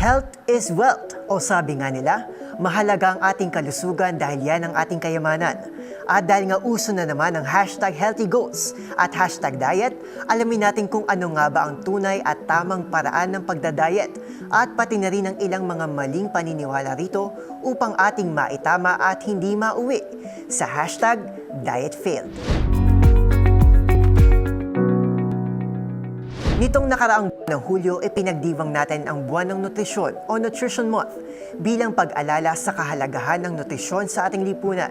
Health is wealth, o sabi nga nila, mahalaga ang ating kalusugan dahil yan ang ating kayamanan. At dahil nga uso na naman ang hashtag healthy goals at hashtag diet, alamin natin kung ano nga ba ang tunay at tamang paraan ng pagdadiet at pati na rin ang ilang mga maling paniniwala rito upang ating maitama at hindi mauwi sa hashtag diet failed. Nitong nakaraang buwan ng Hulyo, ipinagdiwang natin ang buwan ng nutrisyon o Nutrition Month bilang pag-alala sa kahalagahan ng nutrisyon sa ating lipunan,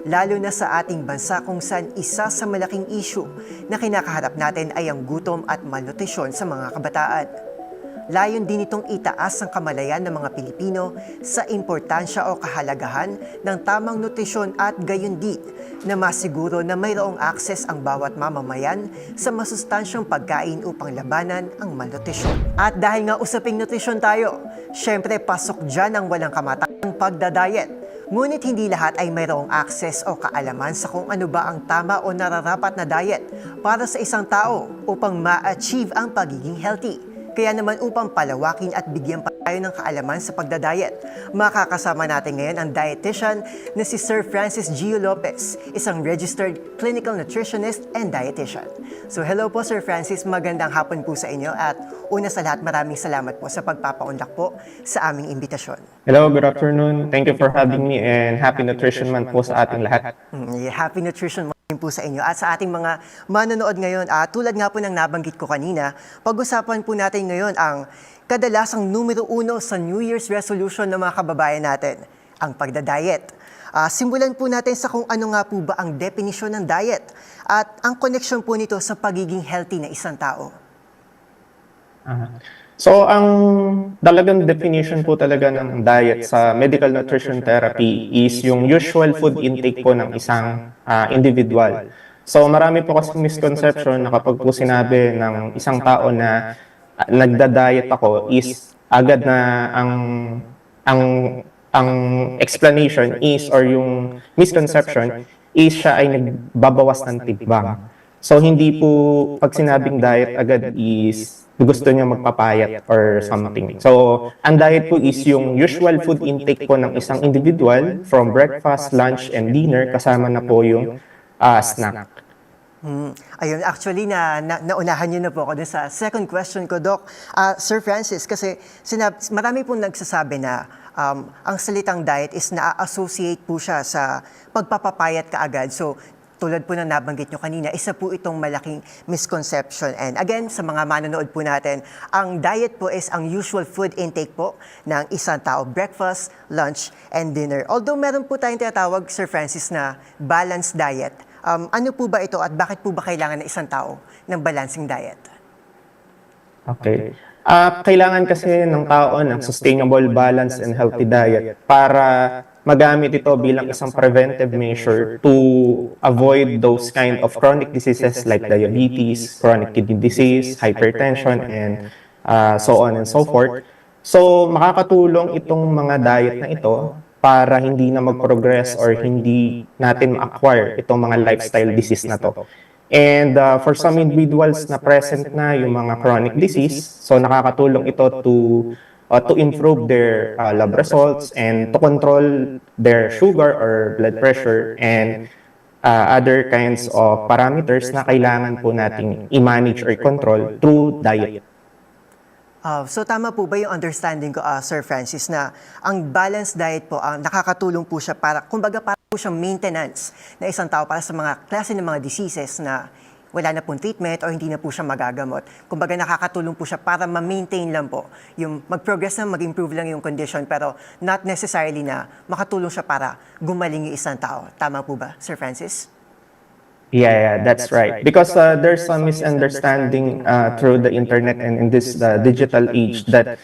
lalo na sa ating bansa kung saan isa sa malaking issue na kinakaharap natin ay ang gutom at malnutrisyon sa mga kabataan. Layon din itong itaas ang kamalayan ng mga Pilipino sa importansya o kahalagahan ng tamang nutrisyon at gayon din na masiguro na mayroong access ang bawat mamamayan sa masustansyang pagkain upang labanan ang malnutrisyon. At dahil nga usaping nutrisyon tayo, syempre pasok dyan ang walang kamatayang pagdadiet. Ngunit hindi lahat ay mayroong access o kaalaman sa kung ano ba ang tama o nararapat na diet para sa isang tao upang ma-achieve ang pagiging healthy. Kaya naman upang palawakin at bigyan pa tayo ng kaalaman sa pagdadiet, makakasama natin ngayon ang dietitian na si Sir Francis Gio Lopez, isang registered clinical nutritionist and dietitian. So hello po Sir Francis, magandang hapon po sa inyo at una sa lahat maraming salamat po sa pagpapaunlak po sa aming imbitasyon. Hello, good afternoon. Thank you for having me and Happy Nutrition Month po sa ating lahat. Happy Nutrition Month po sa inyo at sa ating mga manonood ngayon. Tulad nga po ng nabanggit ko kanina, pag-usapan po natin ngayon ang kadalasang numero 1 sa New Year's resolution ng mga kababayan natin, ang pagdadiet. Simulan po natin sa kung ano nga po ba ang definisyon ng diet at ang connection po nito sa pagiging healthy na isang tao. So, ang talagang definition po talaga ng diet sa medical nutrition therapy is yung usual food intake po ng isang individual. So, marami po kasi misconception na kapag po sinabi ng isang tao na nagda-diet ako is agad na ang explanation is or yung misconception is siya ay nagbabawas ng timbang. So, hindi po pag sinabing diet agad is gusto niya magpapayat or something. So, ang diet po is yung usual food intake po ng isang individual from breakfast, lunch, and dinner kasama na po yung snack. Ayun, actually, naunahan niyo na po ako dun sa second question ko, Doc. Sir Francis, kasi marami pong nagsasabi na ang salitang diet is na-associate po siya sa pagpapapayat kaagad. So, tulad po ng nabanggit nyo kanina, isa po itong malaking misconception. And again, sa mga manonood po natin, ang diet po is ang usual food intake po ng isang tao, breakfast, lunch, and dinner. Although meron po tayong tinatawag, Sir Francis, na balanced diet. Ano po ba ito at bakit po ba kailangan ng isang tao ng balancing diet? Okay. Kailangan kasi ng tao ng sustainable, balanced, and healthy diet para magamit ito bilang isang preventive measure to avoid those kind of chronic diseases like diabetes, chronic kidney disease, hypertension, and so on and so forth. So, makakatulong itong mga diet na ito para hindi na mag-progress or hindi natin ma-acquire itong mga lifestyle disease na to. And for some individuals na present na yung mga chronic disease, so nakakatulong ito to improve their lab results and to control their sugar or blood pressure and other kinds of parameters na kailangan po nating i-manage or control through diet. So tama po ba yung understanding ko, Sir Francis, na ang balanced diet po, nakakatulong po siya para, kumbaga para po siyang maintenance na isang tao para sa mga klase ng mga diseases na wala na pong treatment o hindi na po siya magagamot. Kumbaga nakakatulong po siya para ma-maintain lang po, yung mag-progress na mag-improve lang yung condition pero not necessarily na makatulong siya para gumaling yung isang tao. Tama po ba, Sir Francis? Yeah, that's right. Because there's some misunderstanding through the internet and in this digital age that,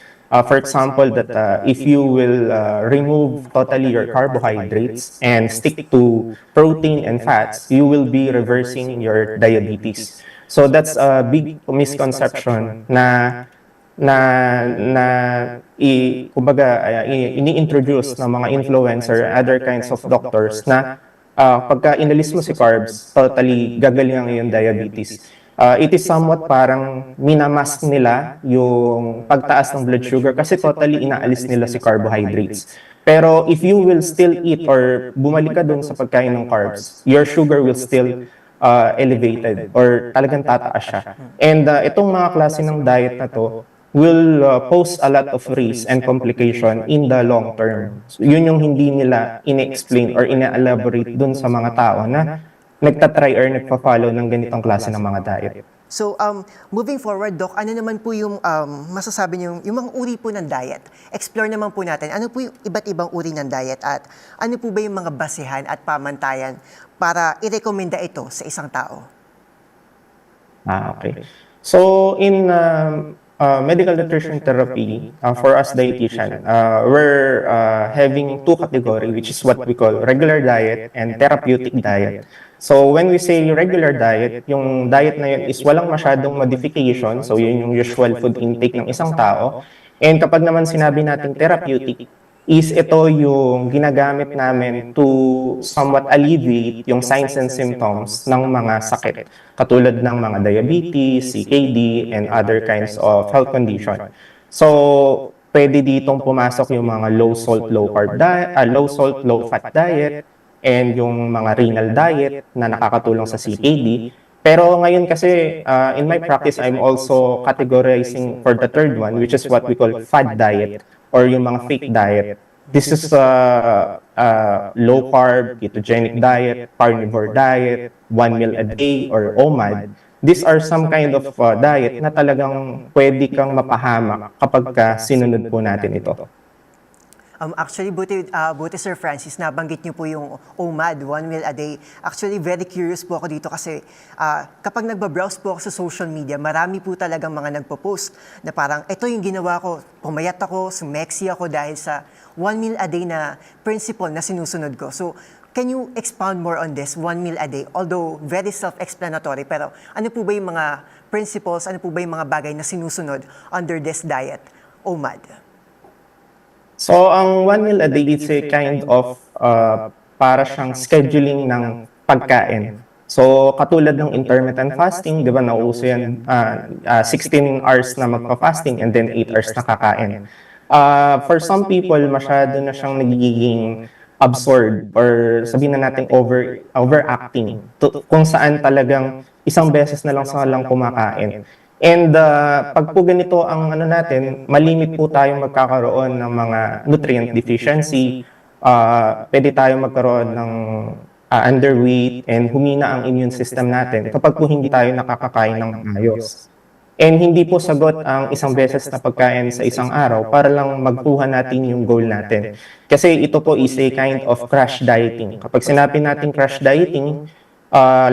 for example, that if you will remove totally your carbohydrates and stick to protein and fats, you will be reversing your diabetes. So that's a big misconception na kumbaga ini-introduce ng mga influencer, other kinds of doctors na pagka inalis mo si carbs, totally gagaling ang iyong diabetes. It is somewhat parang minamask nila yung pagtaas ng blood sugar kasi totally inaalis nila si carbohydrates. Pero if you will still eat or bumalik ka dun sa pagkain ng carbs, your sugar will still elevated or talagang tataas siya. And itong mga klase ng diet na to will pose a lot of risk and complication in the long term. So, yun yung hindi nila ine-explain or ine-elaborate dun sa mga tao na nagtatry or nagpa-follow ng ganitong klase ng mga diet. So, moving forward, Doc, ano naman po yung masasabi niyo, yung mga uri po ng diet? Explore naman po natin, ano po yung iba't ibang uri ng diet at ano po ba yung mga basehan at pamantayan para i-recommenda ito sa isang tao? Okay. So, in medical nutrition therapy, for us dietitian, we're having two category, which is what we call regular diet and therapeutic diet. So when we say regular diet, yung diet na yun is walang masyadong modification, so yun yung usual food intake ng isang tao. And kapag naman sinabi natin therapeutic, is ito yung ginagamit namin to somewhat alleviate yung signs and symptoms ng mga sakit, katulad ng mga diabetes, CKD, and other kinds of health condition. So, pwede ditong pumasok yung mga low salt, low carb diet, low salt, low fat diet, and yung mga renal diet na nakakatulong sa CKD. Pero ngayon kasi, in my practice, I'm also categorizing for the third one, which is what we call fad diet or yung mga fake diet. This is low carb, ketogenic diet, carnivore diet, 1 meal a day, or OMAD. These are some kind of diet na talagang pwede kang mapahamak kapag sinunod po natin ito. Actually, buti Sir Francis, nabanggit niyo po yung OMAD, 1 meal a day. Actually, very curious po ako dito kasi kapag nagbabrowse po ako sa social media, marami po talagang mga nagpo-post na parang, ito yung ginawa ko, pumayat ako, sumexy ako dahil sa 1 meal a day na principle na sinusunod ko. So, can you expound more on this, 1 meal a day? Although very self-explanatory, pero ano po ba yung mga principles, ano po ba yung mga bagay na sinusunod under this diet, OMAD? So, ang 1 meal a day, it's a kind of para siyang scheduling ng pagkain. So, katulad ng intermittent fasting, di ba, nauuso yan, 16 hours na magpa-fasting and then 8 hours na kakain. For some people, masyado na siyang nagiging absurd or sabihin na natin overacting kung saan talagang isang beses na lang sa lang kumakain. And pag po ganito ang ano natin, malimit po tayong magkakaroon ng mga nutrient deficiency, pwede tayong magkaroon ng underweight and humina ang immune system natin kapag po hindi tayo nakakakain ng maayos. And hindi po sagot ang isang beses na pagkain sa isang araw para lang magkuha natin yung goal natin. Kasi ito po is a kind of crash dieting. Kapag sinabi natin crash dieting,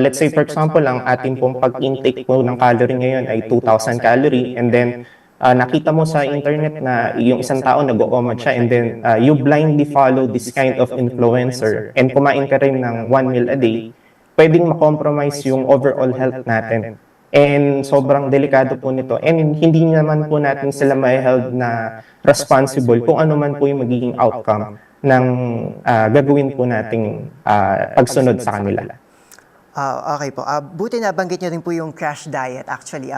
let's say for example, ang ating pong pag-intake po ng calorie ngayon ay 2,000 calorie and then nakita mo sa internet na yung isang tao nag-OMAD siya and then you blindly follow this kind of influencer and kumain ka rin ng 1 meal a day, pwedeng makompromise yung overall health natin. And sobrang delikado po nito. And hindi naman po natin sila may held na responsible kung ano man po yung magiging outcome ng gagawin po nating pagsunod sa kanila. Okay po. Buti nabanggit niyo rin po yung crash diet. Actually,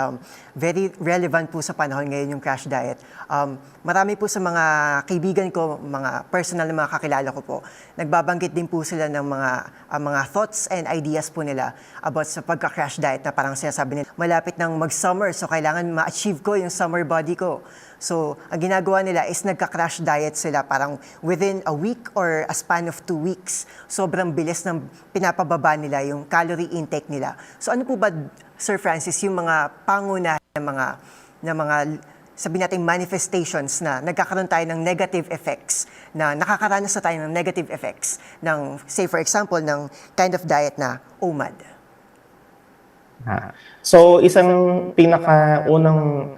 very relevant po sa panahon ngayon yung crash diet. Marami po sa mga kaibigan ko, mga personal na mga kakilala ko po, nagbabanggit din po sila ng mga thoughts and ideas po nila about sa pagka-crash diet na parang sinasabi nila, malapit nang mag-summer, so kailangan ma-achieve ko yung summer body ko. So, ang ginagawa nila is nagka-crash diet sila parang within a week or a span of 2 weeks. Sobrang bilis ng pinapababa nila yung calorie intake nila. So, ano po ba, Sir Francis, yung mga pangunahin na mga sabihin natin manifestations na nagkakaroon tayo ng negative effects, na nakakaranas na tayo ng negative effects ng, say for example, ng kind of diet na OMAD? So, isang pinakaunang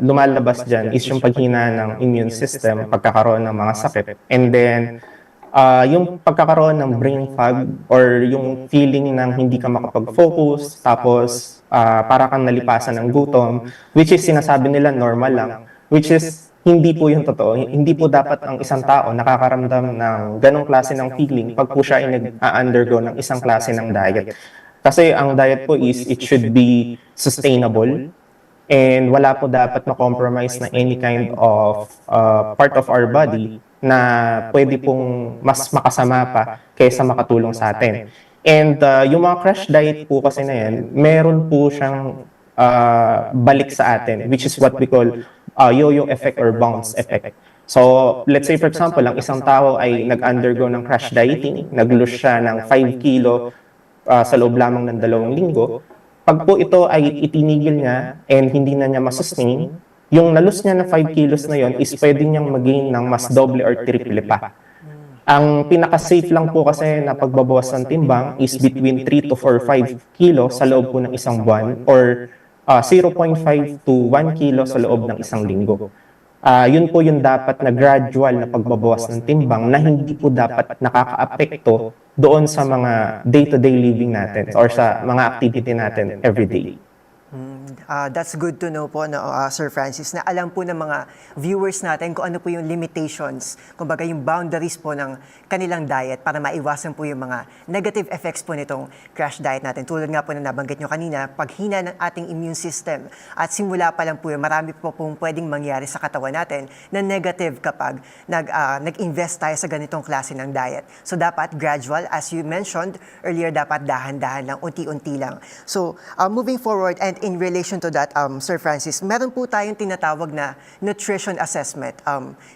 lumalabas dyan is yung paghina ng immune system, pagkakaroon ng mga sakit. And then, yung pagkakaroon ng brain fog or yung feeling ng hindi ka makapag-focus, tapos para kang nalipasan ng gutom, which is sinasabi nila normal lang, which is hindi po yung totoo. Hindi po dapat ang isang tao nakakaramdam ng ganong klase ng feeling pag po siya ay nag-undergo ng isang klase ng diet. Kasi ang diet po is it should be sustainable and wala po dapat na-compromise na any kind of part of our body na pwede pong mas makasama pa kaysa makatulong sa atin. And yung mga crash diet po kasi na yan, meron po siyang balik sa atin, which is what we call yo-yo effect or bounce effect. So, let's say for example, ang isang tao ay nag-undergo ng crash dieting, nag-lose siya ng 5 kilo sa loob lamang ng 2 linggo. Pag po ito ay itinigil niya and hindi na niya masustain, yung nalus niya na 5 kilos na yon is pwede niyang mag-gain ng mas doble or triple pa. Ang pinaka-safe lang po kasi na pagbabawas ng timbang is between 3 to 4, 5 kilo sa loob po ng isang buwan or 0.5 to 1 kilo sa loob ng isang linggo. Yun po yung dapat na gradual na pagbabawas ng timbang na hindi po dapat nakaka-apekto doon sa mga day-to-day living natin or sa mga activity natin everyday. That's good to know po, no, Sir Francis, na alam po ng mga viewers natin kung ano po yung limitations, kumbaga yung boundaries po ng kanilang diet para maiwasan po yung mga negative effects po nitong crash diet natin. Tulad nga po na nabanggit nyo kanina, paghina ng ating immune system at simula pa lang po yun, marami po pong pwedeng mangyari sa katawan natin na negative kapag nag-invest tayo sa ganitong klase ng diet. So dapat gradual, as you mentioned earlier, dapat dahan-dahan lang, unti-unti lang. So moving forward and in relation to that, Sir Francis, meron po tayong tinatawag na nutrition assessment.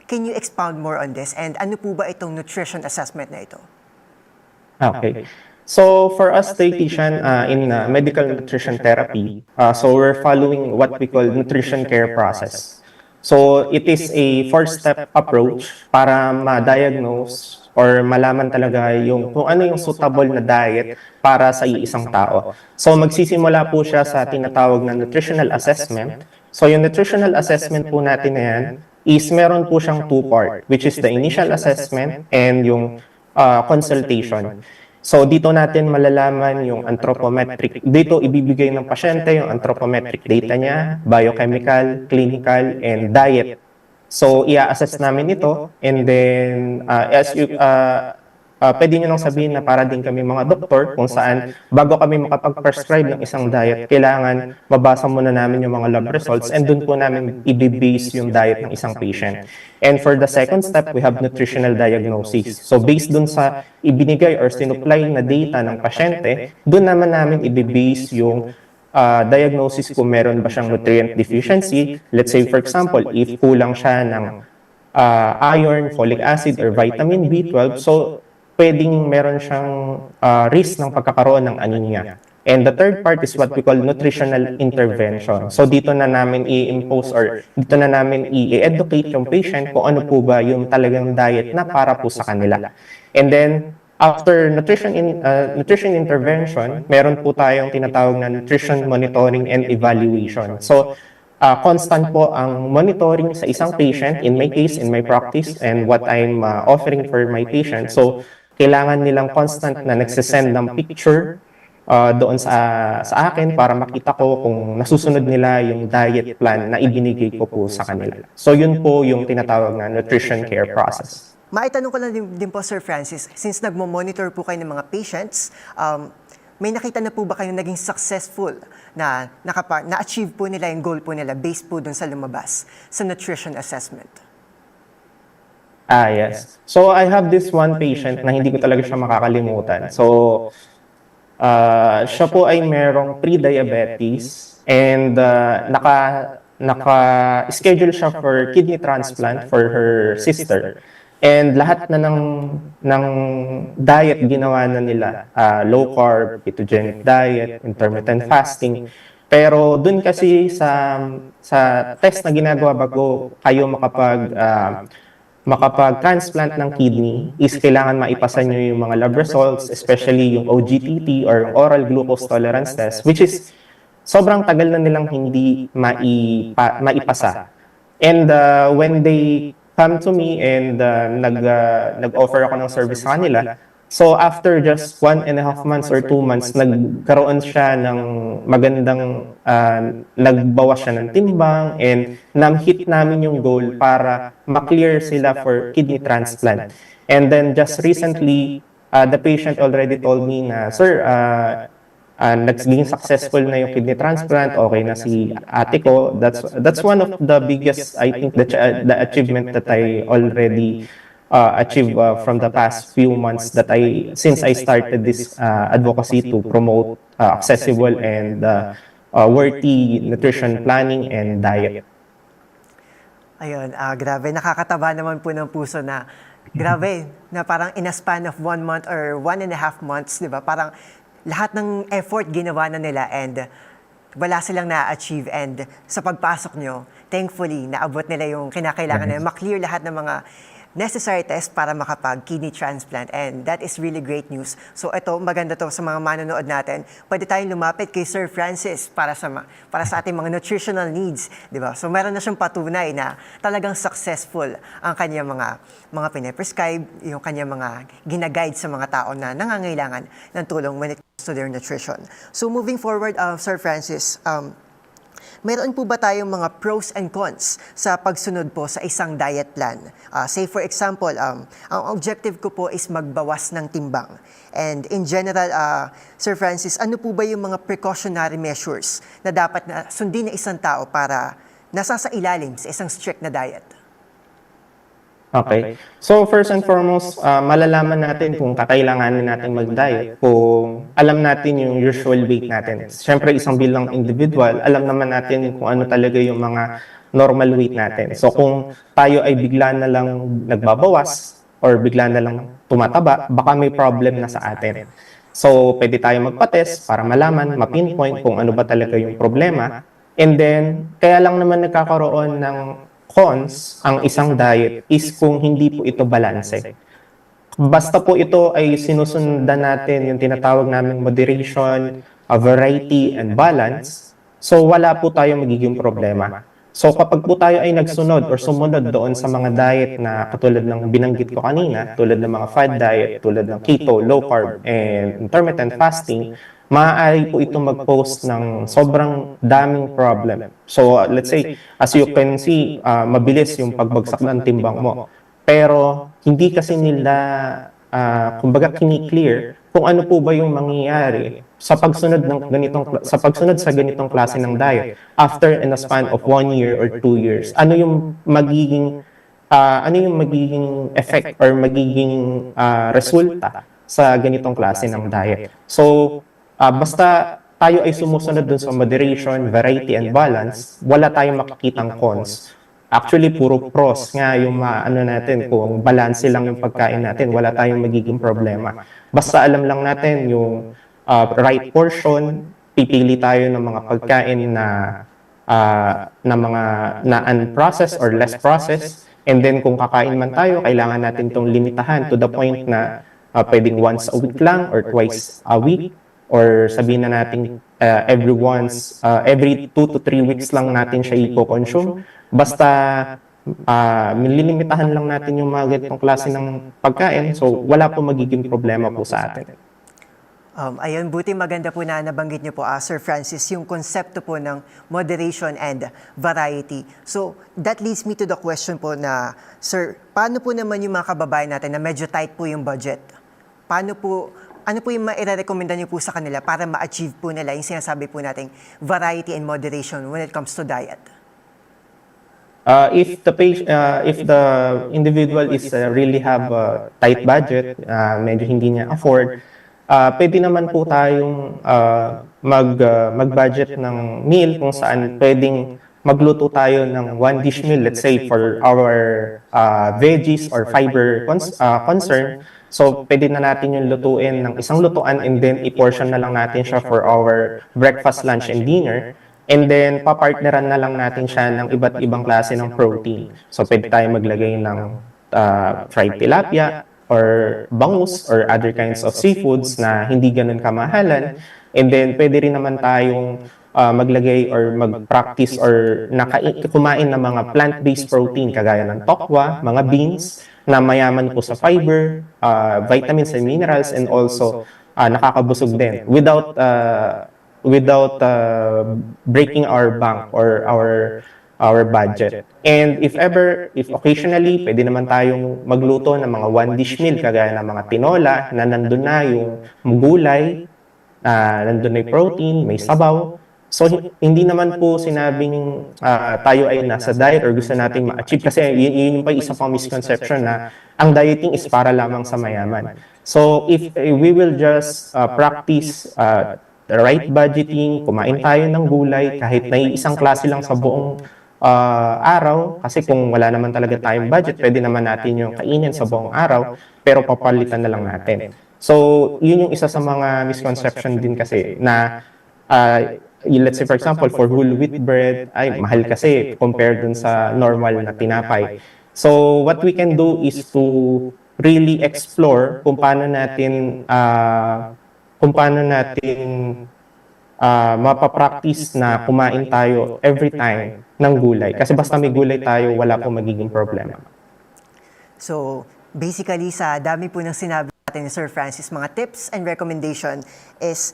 Can you expound more on this? And ano po ba itong nutrition assessment na ito? Okay. So for us dietitian in medical nutrition therapy, so we're following what we call nutrition care process. So it is a four-step approach para ma-diagnose or malaman talaga yung kung ano yung suitable na diet para sa isang tao. So magsisimula po siya sa tinatawag na nutritional assessment. So yung nutritional assessment po natin na yan is meron po siyang two-part, which is the initial assessment and yung consultation. So dito natin malalaman yung anthropometric. Dito ibibigay ng pasyente yung anthropometric data niya, biochemical, clinical, and diet. So i-assess namin ito and then pwede nyo nang sabihin na para din kami mga doktor kung saan bago kami makapag-prescribe ng isang diet, kailangan mabasa muna namin yung mga lab results and dun po namin i-base yung diet ng isang patient. And for the second step, we have nutritional diagnosis. So based dun sa ibinigay or sinupply na data ng pasyente, dun naman namin i-base yung diagnosis kung meron ba siyang nutrient deficiency. Let's say for example, if kulang siya ng iron, folic acid, or vitamin B12, so pwedeng meron siyang risk ng pagkakaroon ng anemia. And the third part is what we call nutritional intervention. So dito na namin i-impose or dito na namin i-educate yung patient kung ano po ba yung talagang diet na para po sa kanila. And then after nutrition intervention, meron po tayong tinatawag na nutrition monitoring and evaluation. So constant po ang monitoring sa isang patient, in my case, in my practice, and what I'm offering for my patient. So kailangan nilang constant na nagsisend ng picture doon sa akin para makita ko kung nasusunod nila yung diet plan na ibinigay ko po sa kanila. So yun po yung tinatawag na nutrition care process. Maitanong ko lang din po, Sir Francis, since nagmo-monitor po kayo ng mga patients, may nakita na po ba kayo naging successful na na-achieve po nila yung goal po nila based po dun sa lumabas sa nutrition assessment? Yes. So I have this one patient na hindi ko talaga siya makakalimutan. So siya po ay merong pre-diabetes and naka-schedule siya for kidney transplant for her sister. And lahat na ng diet ginawa na nila, low carb, ketogenic diet, intermittent fasting. Pero dun kasi sa test na ginagawa bago kayo makapag-transplant ng kidney is kailangan maipasa nyo yung mga lab results, especially yung OGTT or oral glucose tolerance test, which is sobrang tagal na nilang hindi maipasa. And when they come to me and nag-offer ako ng service sa kanila, so after just 1.5 months or 2 months, nagkaroon siya ng magandang, nagbawas siya ng timbang and hit namin yung goal para ma-clear sila for kidney transplant. And then just recently, the patient already told me na, Sir, naging successful na yung kidney transplant, okay na si ate ko. That's one of the biggest, I think, the achievement that I already achieved from the past few months since I started this advocacy to promote accessible and worthy nutrition planning and diet. Ayun, grabe, nakakataba naman po ng puso na, grabe, na parang in a span of 1 month or 1.5 months, di ba? Parang lahat ng effort ginawa na nila and wala silang na-achieve, and sa pagpasok nyo, thankfully, naabot nila yung kinakailangan na maklear lahat ng mga necessary test para makapag-kidney transplant, and that is really great news. So ito, maganda to sa mga manonood natin. Pwede tayong lumapit kay Sir Francis para sa ating mga nutritional needs, di ba? So meron na siyang patunay na talagang successful ang kanyang mga pine-prescribe, yung kanyang mga ginaguide sa mga tao na nangangailangan ng tulong when it comes to their nutrition. So moving forward, Sir Francis, meron po ba tayong mga pros and cons sa pagsunod po sa isang diet plan? Say for example, ang objective ko po is magbawas ng timbang. And in general, Sir Francis, ano po ba yung mga precautionary measures na dapat na sundin ng isang tao para nasa sa ilalim sa isang strict na diet? Okay. So first and foremost, malalaman natin kung kakailanganin natin mag-diet kung alam natin yung usual weight natin. Siyempre, isang bilang individual, alam naman natin kung ano talaga yung mga normal weight natin. So kung tayo ay bigla na lang nagbabawas or bigla na lang tumataba, baka may problem na sa atin. So pwede tayo magpa-test para malaman, ma-pinpoint kung ano ba talaga yung problema. And then, kaya lang naman nagkakaroon ng cons ang isang diet is kung hindi po ito balanse. Basta po ito ay sinusundan natin yung tinatawag naming moderation, variety, and balance, so wala po tayo magiging problema. So kapag po tayo ay nagsunod or sumunod doon sa mga diet na katulad ng binanggit ko kanina, tulad ng mga fad diet, tulad ng keto, low carb, and intermittent fasting, maaari po ito mag-pose ng sobrang daming problem. So let's say, as you can see, mabilis yung pagbagsak ng timbang mo. Pero hindi kasi nila, kumbaga, kini-clear kung ano po ba yung mangyayari sa pagsunod sa ganitong klase ng diet after in a span of 1 year or 2 years. Ano yung magiging effect or magiging resulta sa ganitong klase ng diet. So basta tayo ay sumusunod dun sa moderation, variety, and balance, wala tayong makikitang cons. Actually, puro pros nga yung natin, kung balanse lang yung pagkain natin, wala tayong magiging problema. Basta alam lang natin yung right portion, pipili tayo ng mga pagkain na unprocessed or less processed, and then kung kakain man tayo, kailangan natin itong limitahan to the point na pwedeng once a week lang or twice a week, or sabihin na natin every 2 to 3 weeks lang natin siya i-consume. Basta mililimitahan lang natin yung mga ganitong klase ng pagkain, so wala po magiging problema po sa atin. Ayun, buti maganda po na nabanggit niyo po, Sir Francis, yung konsepto po ng moderation and variety. So, that leads me to the question po na, Sir, paano po naman yung mga kababayan natin na medyo tight po yung budget? Ano po yung maire-recommenda niyo po sa kanila para ma-achieve po nila yung sinasabi po nating variety and moderation when it comes to diet? If the individual is really have a tight budget, medyo hindi niya afford, pwede naman po tayong mag-budget ng meal kung saan pwedeng magluto tayo ng one dish meal, let's say for our veggies or fiber concern. So, pwede na natin yung lutuin ng isang lutuan and then i-portion na lang natin siya for our breakfast, lunch, and dinner. And then, papartneran na lang natin siya ng iba't ibang klase ng protein. So, pwede tayo maglagay ng fried tilapia or bangus or other kinds of seafoods na hindi ganun kamahalan. And then, pwede rin naman tayong maglagay or mag-practice or kumain ng mga plant-based protein kagaya ng tokwa, mga beans, na mayaman po sa fiber, vitamins and minerals, and also nakakabusog din without breaking our bank or our budget. And if occasionally, pwede naman tayong magluto ng mga one dish meal kagaya ng mga tinola na nandun na yung gulay nandun may protein, may sabaw. So, hindi naman po sinabing tayo ay nasa diet or gusto nating ma-achieve. Kasi yun pa isa pang misconception na ang dieting is para lamang sa mayaman. So, if we will just practice the right budgeting, kumain tayo ng gulay, kahit na isang klase lang sa buong araw, kasi kung wala naman talaga tayong budget, pwede naman natin yung kainin sa buong araw, pero papalitan na lang natin. So, yun yung isa sa mga misconception din kasi na let's say for example, for whole wheat bread, ay mahal kasi compared dun sa normal na tinapay. So, what we can do is to really explore kung paano natin mapapractice na kumain tayo every time ng gulay. Kasi basta may gulay tayo, wala pong magiging problema. So, basically, sa dami po ng sinabi natin ni Sir Francis, mga tips and recommendation is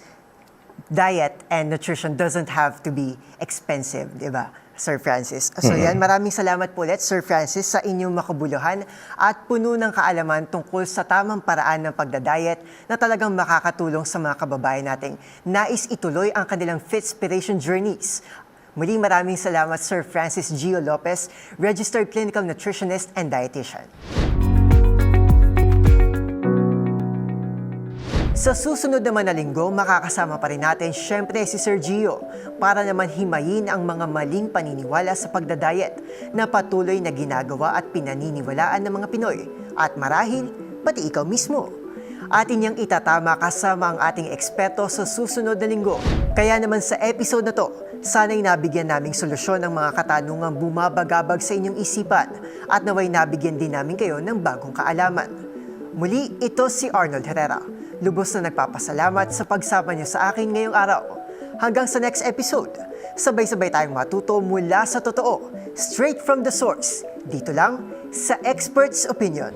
diet and nutrition doesn't have to be expensive, di ba, Sir Francis? So yan, maraming salamat po ulit, Sir Francis, sa inyong makabuluhan at puno ng kaalaman tungkol sa tamang paraan ng pagdadiet na talagang makakatulong sa mga kababayan nating nais ituloy ang kanilang Fitspiration journeys. Muli maraming salamat, Sir Francis Gio Lopez, Registered Clinical Nutritionist and Dietitian. Sa susunod naman na linggo, makakasama pa rin natin syempre si Sir Gio para naman himayin ang mga maling paniniwala sa pagdadayet na patuloy na ginagawa at pinaniniwalaan ng mga Pinoy at marahil pati ikaw mismo. Atin niyang itatama kasama ang ating eksperto sa susunod na linggo. Kaya naman sa episode na to, sana'y nabigyan naming solusyon ang mga katanungang bumabagabag sa inyong isipan at naway nabigyan din namin kayo ng bagong kaalaman. Muli, ito si Arnold Herrera. Lubos na nagpapasalamat sa pagsama niyo sa akin ngayong araw. Hanggang sa next episode, sabay-sabay tayong matuto mula sa totoo, straight from the source, dito lang sa Expert's Opinion.